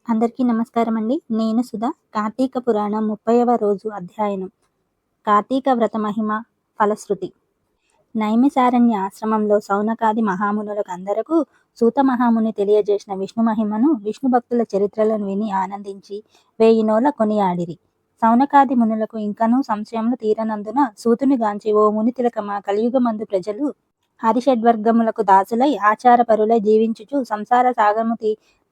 అందరికీ నమస్కారం అండి. నేను సుధా. కార్తీక పురాణం 30వ రోజు అధ్యయనం. కార్తీక వ్రత మహిమ ఫలశ్రుతి. నైమిసారణ్య ఆశ్రమంలో సౌనకాది మహామునులకు అందరకు సూత మహాముని తెలియజేసిన విష్ణు మహిమను, విష్ణు భక్తుల చరిత్రలను విని ఆనందించి 1000 నోల కొనియాడిరి. సౌనకాది మునులకు ఇంకనూ సంశయములు తీరనందున సూతుని గాంచి, ఓ ముని తిలకమా, కలియుగమందు ప్రజలు హరిషడ్వర్గములకు దాసులై ఆచారపరులై జీవించుచు సంసార సాగరము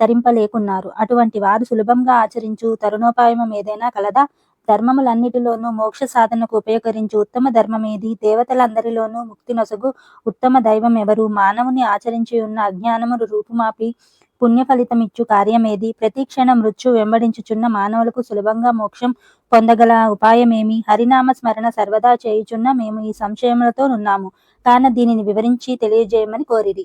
తరింపలేకున్నారు. అటువంటి వారు సులభంగా ఆచరించు తరుణోపాయమేదైనా కలదా? ధర్మములన్నిటిలోనూ మోక్ష సాధనకు ఉపయోగించు ఉత్తమ ధర్మమేది? దేవతలందరిలోనూ ముక్తి నొసగు ఉత్తమ దైవం ఎవరు? మానవుని ఆచరించియున్న అజ్ఞానమును రూపుమాపి పుణ్యఫలితమిచ్చు కార్యమేది? ప్రతిక్షణ మృత్యు వెంబడించుచున్న మానవులకు సులభంగా మోక్షం పొందగల ఉపాయమేమి? హరినామ స్మరణ సర్వదా చేయుచున్న మేము ఈ సంశయములతో నున్నాము కాన దీనిని వివరించి తెలియజేయమని కోరిరి.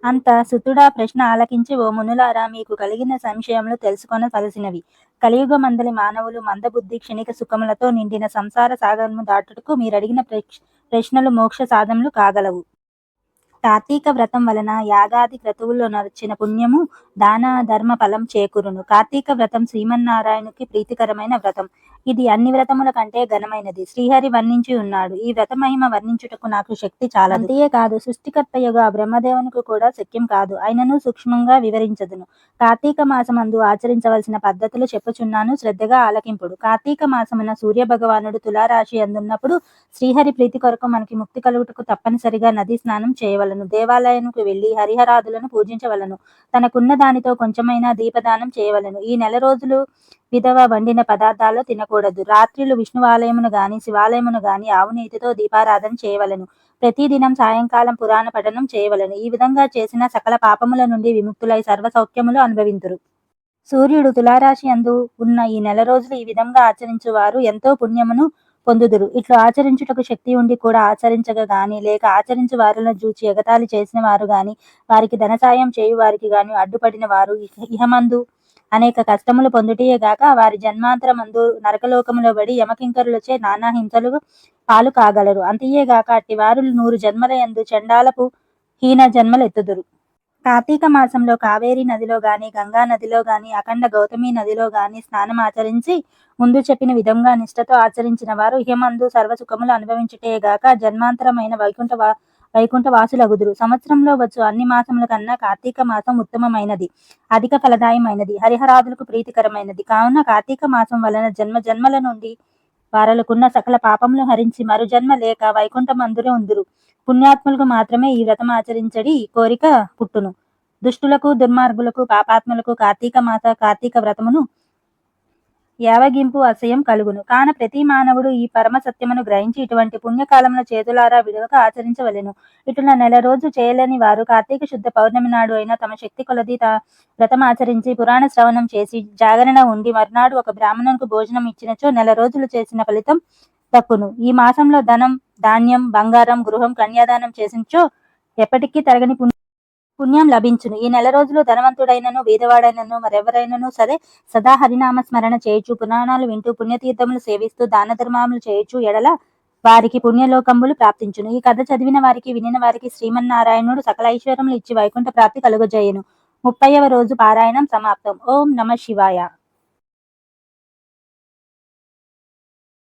అంత సుతుడా ప్రశ్న ఆలకించి, ఓ మునులారా, మీకు కలిగిన సంశయములు తెలుసుకొనవలసినవి. కలియుగమందలి మానవులు మందబుద్ధి క్షణిక సుఖములతో నిండిన సంసార సాగరము దాటుటకు మీరడిగిన ప్రశ్నలు మోక్ష సాధనలు కాగలవు. కార్తీక వ్రతం వలన యాగాది క్రతువుల్లో నర్చిన పుణ్యము దాన ధర్మ ఫలం చేకూరును. కార్తీక వ్రతం శ్రీమన్నారాయణునికి ప్రీతికరమైన వ్రతం. ఇది అన్ని వ్రతముల కంటే ఘనమైనది. శ్రీహరి వర్ణించి ఉన్నాడు. ఈ వ్రత మహిమ వర్ణించుటకు నాకు శక్తి చాలదు. అంతే కాదు, సృష్టికర్తయ్యగా బ్రహ్మదేవునికి కూడా శక్యం కాదు. అయినను సూక్ష్మంగా వివరించదును. కార్తీక మాసమందు ఆచరించవలసిన పద్ధతులు చెప్పుచున్నాను, శ్రద్ధగా ఆలకింపుడు. కార్తీక మాసమున సూర్య భగవానుడు తులారాశి అందున్నప్పుడు శ్రీహరి ప్రీతి కొరకు మనకి ముక్తి కలుగుటకు తప్పనిసరిగా నదీ స్నానం చేయవలను. దేవాలయానికి వెళ్లి హరిహరాదులను పూజించవలను. తనకున్న దానితో కొంచెమైనా దీపదానం చేయవలను. ఈ నెల రోజులు విధవ వండిన పదార్థాలు తినకూడదు. రాత్రిలు విష్ణువాలయమును గాని శివాలయమును గాని ఆవునేతితో దీపారాధన చేయవలను. ప్రతిదినం సాయంకాలం పురాణ పఠనం చేయవలను. ఈ విధంగా చేసిన సకల పాపముల నుండి విముక్తులై సర్వ సౌఖ్యములు అనుభవింతురు. సూర్యుడు తులారాశి అందు ఉన్న ఈ నెల రోజులు ఈ విధంగా ఆచరించు వారు ఎంతో పుణ్యమును పొందుదురు. ఇట్లు ఆచరించుటకు శక్తి ఉండి కూడా ఆచరించక గాని, లేక ఆచరించు వారులను చూచి ఎగతాళి చేసిన వారు గాని, వారికి ధన సాయం చేయు వారికి గాని అడ్డుపడిన వారు ఇహమందు అనేక కష్టములు పొందుటయే గాక వారి జన్మాంతరమందు నరకలోకములో బడి యమకింకరులచే నానా హింసలు పాలు కాగలరు. అంతయేగాక అట్టి వారు 100 జన్మల యందు చండాలపు హీన జన్మలెత్తుదురు. కార్తీక మాసంలో కావేరీ నదిలో గాని, గంగా నదిలో గాని, అఖండ గౌతమి నదిలో గాని స్నానం ఆచరించి ముందు చెప్పిన విధంగా నిష్ఠతో ఆచరించిన వారు ఇహమందు సర్వసుఖములు అనుభవించుటేగాక జన్మాంతరమైన వైకుంఠ వాసులగుదురు. సంవత్సరంలో వచ్చు అన్ని మాసముల కన్నా కార్తీక మాసం ఉత్తమమైనది, అధిక ఫలదాయమైనది, హరిహరాదులకు ప్రీతికరమైనది. కావున కార్తీక మాసం వలన జన్మ జన్మల నుండి వారలకున్న సకల పాపములు హరించి మరు జన్మ లేక వైకుంఠమందురే ఉందురు. పుణ్యాత్ములకు మాత్రమే ఈ వ్రతం ఆచరించడి కోరిక పుట్టును. దుష్టులకు, దుర్మార్గులకు, పాపాత్ములకు కార్తీక వ్రతమును యావగింపు అసహ్యం కలుగును. కాన ప్రతి మానవుడు ఈ పరమ సత్యమును గ్రహించి ఇటువంటి పుణ్యకాలమున చేతులారా విడవక ఆచరించవలెను. ఇటుల నెల రోజు చేయలేని వారు కార్తీక శుద్ధ పౌర్ణమి నాడు అయినా తమ శక్తి కొలది వ్రతం ఆచరించి పురాణ శ్రవణం చేసి జాగరణ ఉండి మర్నాడు ఒక బ్రాహ్మణునికి భోజనం ఇచ్చినచో నెల రోజులు చేసిన ఫలితం దక్కును. ఈ మాసంలో ధనం, ధాన్యం, బంగారం, గృహం, కన్యాదానం చేసినచో ఎప్పటికీ తరగని పుణ్యం లభించును. ఈ నెల రోజులు ధనవంతుడైనను బీదవాడైనను మరెవరైనను సరే సదా హరినామ స్మరణ చేయుచు, పురాణాలు వింటూ, పుణ్యతీర్థములు సేవిస్తూ, దాన ధర్మములు చేయుచు ఎడల వారికి పుణ్యలోకంబులు ప్రాప్తించును. ఈ కథ చదివిన వారికి, వినిన వారికి శ్రీమన్నారాయణుడు సకల ఐశ్వర్యములు ఇచ్చి వైకుంఠ ప్రాప్తి కలుగజేయును. 30వ రోజు పారాయణం సమాప్తం. ఓం నమః శివాయ.